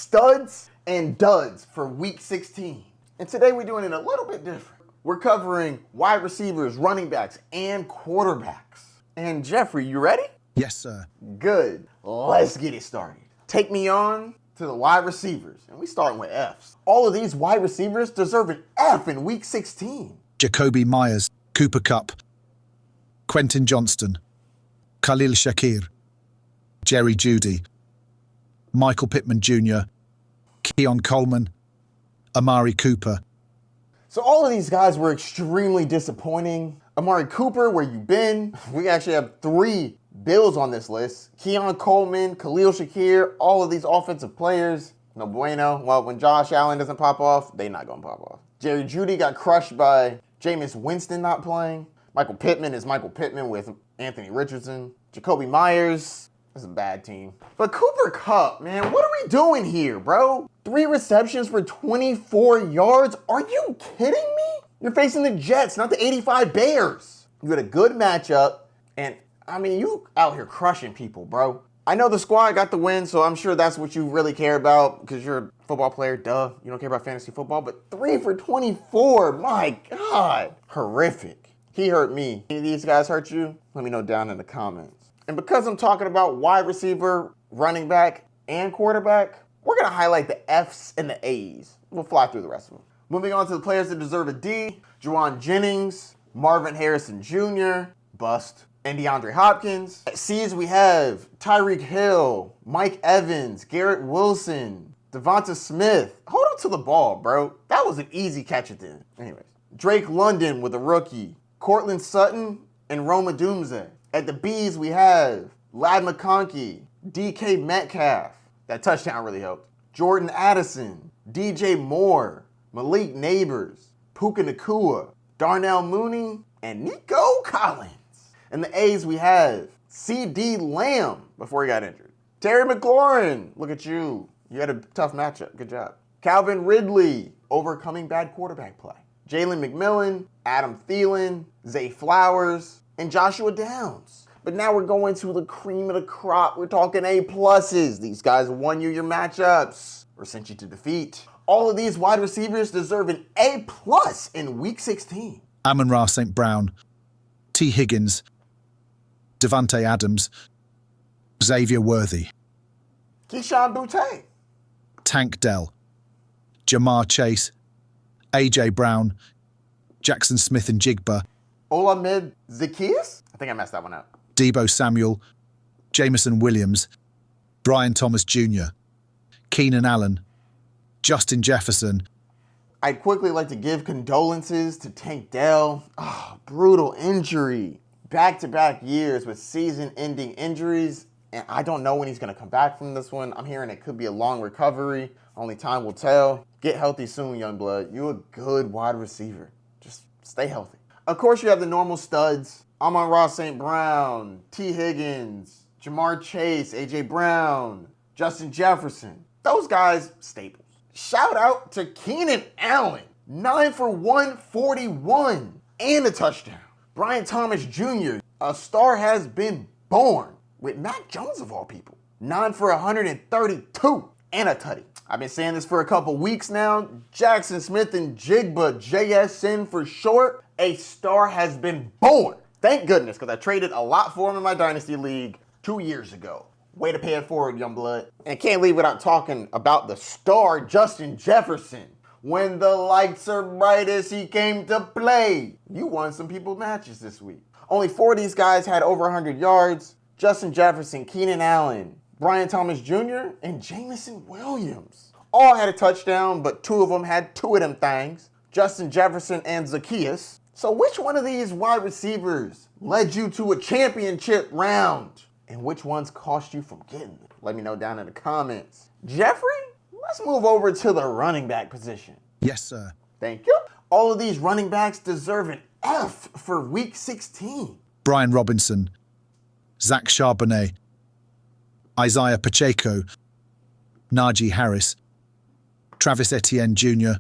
studs and duds for week 16. And today we're doing it a little bit different. We're covering wide receivers, running backs, and quarterbacks. And Jeffrey, you ready? Yes, sir. Good. Let's get it started. Take me on to the wide receivers. And we starting with Fs. All of these wide receivers deserve an F in week 16. Jacoby Myers, Cooper Kupp, Quentin Johnston, Khalil Shakir, Jerry Jeudy, Michael Pittman Jr., Keon Coleman, Amari Cooper. So all of these guys were extremely disappointing. Amari Cooper, where you been? We actually have 3 Bills on this list. Keon Coleman, Khalil Shakir, all of these offensive players. No bueno. Well, when Josh Allen doesn't pop off, they not going to pop off. Jerry Jeudy got crushed by Jameis Winston not playing. Michael Pittman is Michael Pittman with Anthony Richardson. Jacoby Myers is a bad team. But Cooper Kupp, man, what are we doing here, bro? 3 receptions for 24 yards? Are you kidding me? You're facing the Jets, not the 85 Bears. You had a good matchup, and I mean, you out here crushing people, bro. I know the squad got the win, so I'm sure that's what you really care about because you're a football player, duh. You don't care about fantasy football, but 3 for 24, my God. Horrific. He hurt me. Any of these guys hurt you? Let me know down in the comments. And because I'm talking about wide receiver, running back, and quarterback, we're going to highlight the Fs and the As. We'll fly through the rest of them. Moving on to the players that deserve a D. Juwan Jennings, Marvin Harrison Jr., bust, and DeAndre Hopkins. At C's, we have Tyreek Hill, Mike Evans, Garrett Wilson, Devonta Smith. Hold on to the ball, bro. That was an easy catch at the end. Anyways, Drake London with a rookie, Cortland Sutton, and Roma Doomsday. At the B's, we have Ladd McConkey, DK Metcalf. That touchdown really helped. Jordan Addison, DJ Moore, Malik Neighbors, Puka Nacua, Darnell Mooney, and Nico Collins. In the A's, we have C.D. Lamb before he got injured. Terry McLaurin, look at you. You had a tough matchup. Good job. Calvin Ridley, overcoming bad quarterback play. Jalen McMillan, Adam Thielen, Zay Flowers, and Joshua Downs. But now we're going to the cream of the crop. We're talking A+. These guys won you your matchups or sent you to defeat. All of these wide receivers deserve an A+ in week 16. Amon-Ra St. Brown, T. Higgins, Devontae Adams, Xavier Worthy, Keyshawn Boutte, Tank Dell, Jamar Chase, A.J. Brown, Jackson Smith and Jigba, Olamide Zaccheaus? I think I messed that one up. Deebo Samuel, Jameson Williams, Brian Thomas Jr., Keenan Allen, Justin Jefferson. I'd quickly like to give condolences to Tank Dell. Brutal injury. Back-to-back years with season-ending injuries, and I don't know when he's going to come back from this one. I'm hearing it could be a long recovery. Only time will tell. Get healthy soon, young blood. You're a good wide receiver. Just stay healthy. Of course, you have the normal studs. Amon-Ra St. Brown, T. Higgins, Jamar Chase, A.J. Brown, Justin Jefferson. Those guys, staples. Shout out to Keenan Allen. 9 for 141 and a touchdown. Brian Thomas Jr., a star has been born with Mac Jones of all people. 9 for 132 and a tutty. I've been saying this for a couple weeks now. Jackson Smith and Jigba, JSN for short, a star has been born. Thank goodness, because I traded a lot for him in my Dynasty League 2 years ago. Way to pay it forward, young blood. And can't leave without talking about the star, Justin Jefferson. When the lights are brightest, he came to play. You won some people matches this week. Only 4 of these guys had over 100 yards. Justin Jefferson, Keenan Allen, Brian Thomas Jr., and Jameson Williams. All had a touchdown, but 2 of them had 2 of them things. Justin Jefferson and Zaccheaus. So which one of these wide receivers led you to a championship round? And which ones cost you from getting them? Let me know down in the comments. Jeffrey, let's move over to the running back position. Yes, sir. Thank you. All of these running backs deserve an F for week 16. Brian Robinson, Zach Charbonnet, Isaiah Pacheco, Najee Harris, Travis Etienne Jr.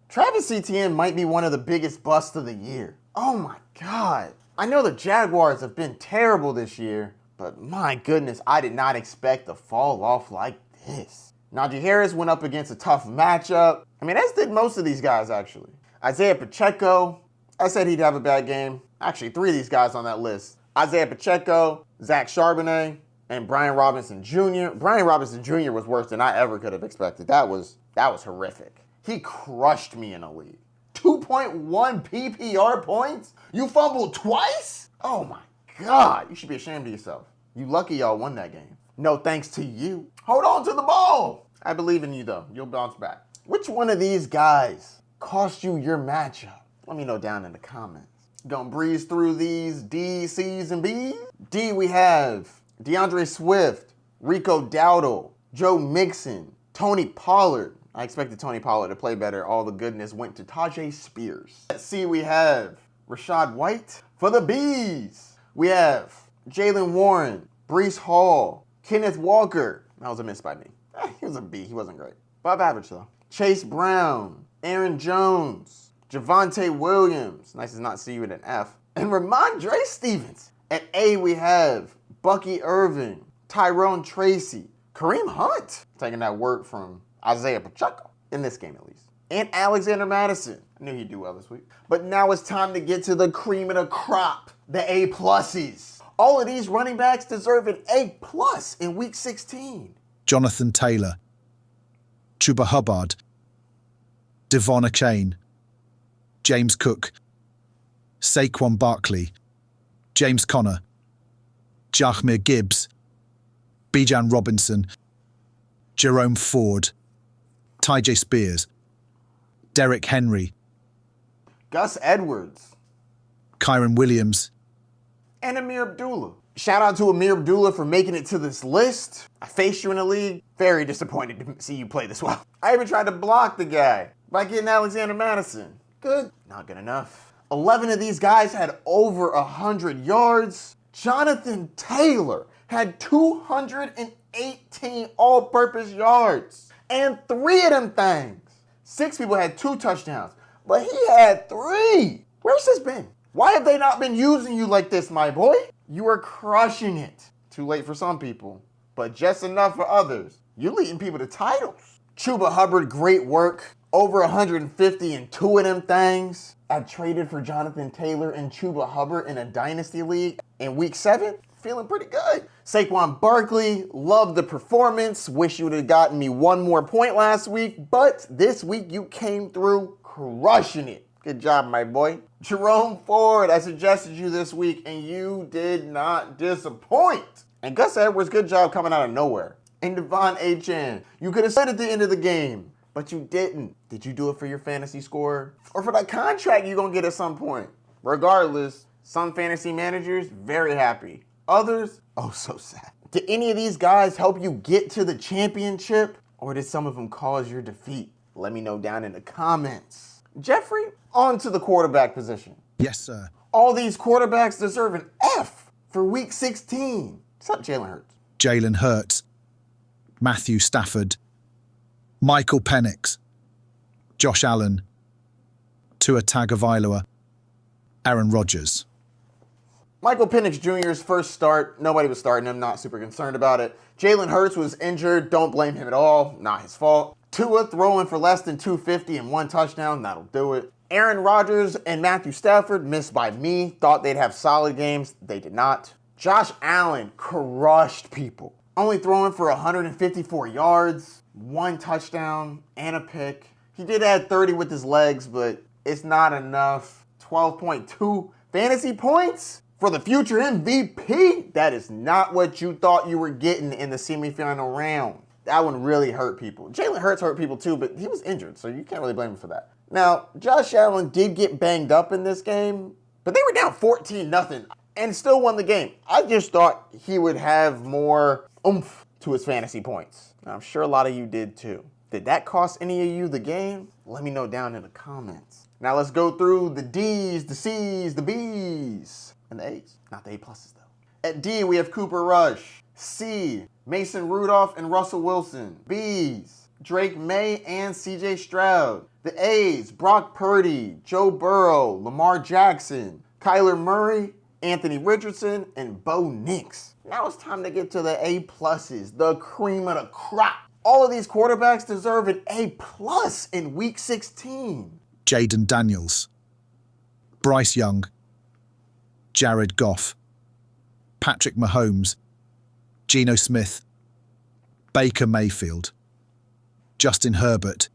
Travis Etienne might be one of the biggest busts of the year. Oh my God. I know the Jaguars have been terrible this year, but my goodness, I did not expect to fall off like this. Najee Harris went up against a tough matchup. I mean, as did most of these guys, actually. Isaiah Pacheco, I said he'd have a bad game. Actually, 3 of these guys on that list. Isaiah Pacheco, Zach Charbonnet, and Brian Robinson Jr. Brian Robinson Jr. was worse than I ever could have expected. That was horrific. He crushed me in a league. 2.1 PPR points? You fumbled twice? Oh my God, you should be ashamed of yourself. You lucky y'all won that game. No thanks to you. Hold on to the ball. I believe in you though. You'll bounce back. Which one of these guys cost you your matchup? Let me know down in the comments. Gonna breeze through these D, C's, and B's. D, we have DeAndre Swift, Rico Dowdle, Joe Mixon, Tony Pollard. I expected Tony Pollard to play better. All the goodness went to Tajay Spears. At C, we have Rashad White. For the B's, we have Jaylen Warren, Breece Hall, Kenneth Walker. That was a miss by me. He was a B. He wasn't great. Above average, though. Chase Brown, Aaron Jones, Javonte Williams. Nice to not see you at an F. And Ramondre Stevens. At A, we have Bucky Irving, Tyrone Tracy, Kareem Hunt. Taking that work from Isaiah Pacheco, in this game at least. And Alexander Madison. I knew he'd do well this week. But now it's time to get to the cream of the crop, the A-pluses. All of these running backs deserve an A+ in Week 16. Jonathan Taylor, Chuba Hubbard, Devon Achane, James Cook, Saquon Barkley, James Conner, Jahmyr Gibbs, Bijan Robinson, Jerome Ford, Tajay Spears, Derrick Henry, Gus Edwards, Kyren Williams, and Amir Abdullah. Shout out to Amir Abdullah for making it to this list. I faced you in the league. Very disappointed to see you play this well. I even tried to block the guy by getting Alexander Madison. Good. Not good enough. 11 of these guys had over 100 yards. Jonathan Taylor had 218 all-purpose yards. And 3 of them things. 6 people had 2 touchdowns. But he had 3. Where's this been? Why have they not been using you like this, my boy? You are crushing it. Too late for some people, but just enough for others. You're leading people to titles. Chuba Hubbard, great work. Over 150 in 2 of them things. I traded for Jonathan Taylor and Chuba Hubbard in a dynasty league in Week 7. Feeling pretty good. Saquon Barkley, loved the performance. Wish you would have gotten me 1 more point last week, but this week you came through crushing it. Good job, my boy. Jerome Ford, I suggested you this week, and you did not disappoint. And Gus Edwards, good job coming out of nowhere. And Devon Achane, you could have said at the end of the game, but you didn't. Did you do it for your fantasy score? Or for that contract you're going to get at some point? Regardless, some fantasy managers, very happy. Others, oh so sad. Did any of these guys help you get to the championship? Or did some of them cause your defeat? Let me know down in the comments. Jeffrey, on to the quarterback position. Yes, sir. All these quarterbacks deserve an F for Week 16. Except Jalen Hurts. Jalen Hurts, Matthew Stafford, Michael Penix, Josh Allen, Tua Tagovailoa, Aaron Rodgers. Michael Penix Jr.'s first start, nobody was starting him, not super concerned about it. Jalen Hurts was injured, don't blame him at all, not his fault. Tua throwing for less than 250 and 1 touchdown, that'll do it. Aaron Rodgers and Matthew Stafford missed by me, thought they'd have solid games, they did not. Josh Allen crushed people. Only throwing for 154 yards, 1 touchdown, and a pick. He did add 30 with his legs, but it's not enough. 12.2 fantasy points for the future MVP? That is not what you thought you were getting in the semifinal round. That one really hurt people. Jalen Hurts hurt people too, but he was injured, so you can't really blame him for that. Now, Josh Allen did get banged up in this game, but they were down 14-0 and still won the game. I just thought he would have more oomph to his fantasy points. I'm sure a lot of you did too. Did that cost any of you the game? Let me know down in the comments. Now let's go through the D's, the C's, the B's, and the A's. Not the A pluses though. At D, we have Cooper Rush. C, Mason Rudolph and Russell Wilson. B's, Drake May and CJ Stroud. The A's, Brock Purdy, Joe Burrow, Lamar Jackson, Kyler Murray, Anthony Richardson, and Bo Nix. Now it's time to get to the A pluses, the cream of the crop. All of these quarterbacks deserve an A+ in Week 16. Jayden Daniels, Bryce Young, Jared Goff, Patrick Mahomes, Geno Smith, Baker Mayfield, Justin Herbert,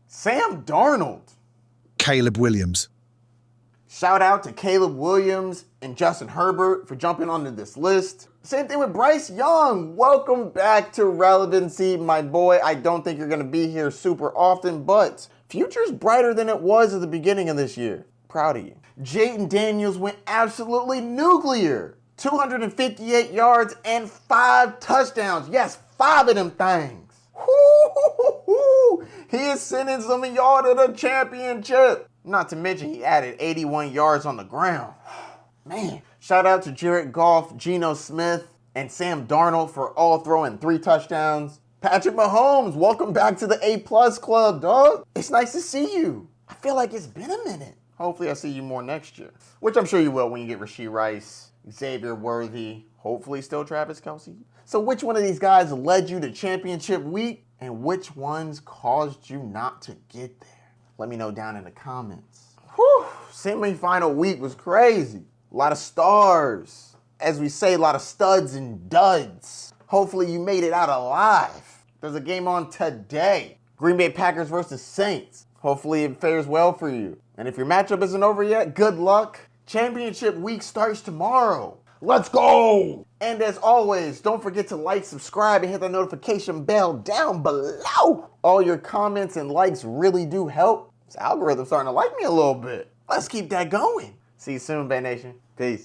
Sam Darnold. Caleb Williams. Shout out to Caleb Williams and Justin Herbert for jumping onto this list. Same thing with Bryce Young. Welcome back to relevancy, my boy. I don't think you're going to be here super often, but future's brighter than it was at the beginning of this year. Proud of you. Jayden Daniels went absolutely nuclear. 258 yards and 5 touchdowns. Yes, 5 of them things. Woo-hoo-hoo-hoo. He is sending some of y'all to the championship. Not to mention he added 81 yards on the ground. Man, shout out to Jared Goff, Geno Smith, and Sam Darnold for all throwing 3 touchdowns. Patrick Mahomes, welcome back to the A+ club, dog. It's nice to see you. I feel like it's been a minute. Hopefully I see you more next year, which I'm sure you will when you get Rashee Rice, Xavier Worthy, hopefully still Travis Kelce. So which one of these guys led you to championship week and which ones caused you not to get there? Let me know down in the comments. Whew, semifinal week was crazy. A lot of stars. As we say, a lot of studs and duds. Hopefully you made it out alive. There's a game on today. Green Bay Packers versus Saints. Hopefully it fares well for you. And if your matchup isn't over yet, good luck. Championship week starts tomorrow. Let's go! And as always, don't forget to like, subscribe, and hit the notification bell down below. All your comments and likes really do help. This algorithm's starting to like me a little bit. Let's keep that going. See you soon, Bay Nation. Peace.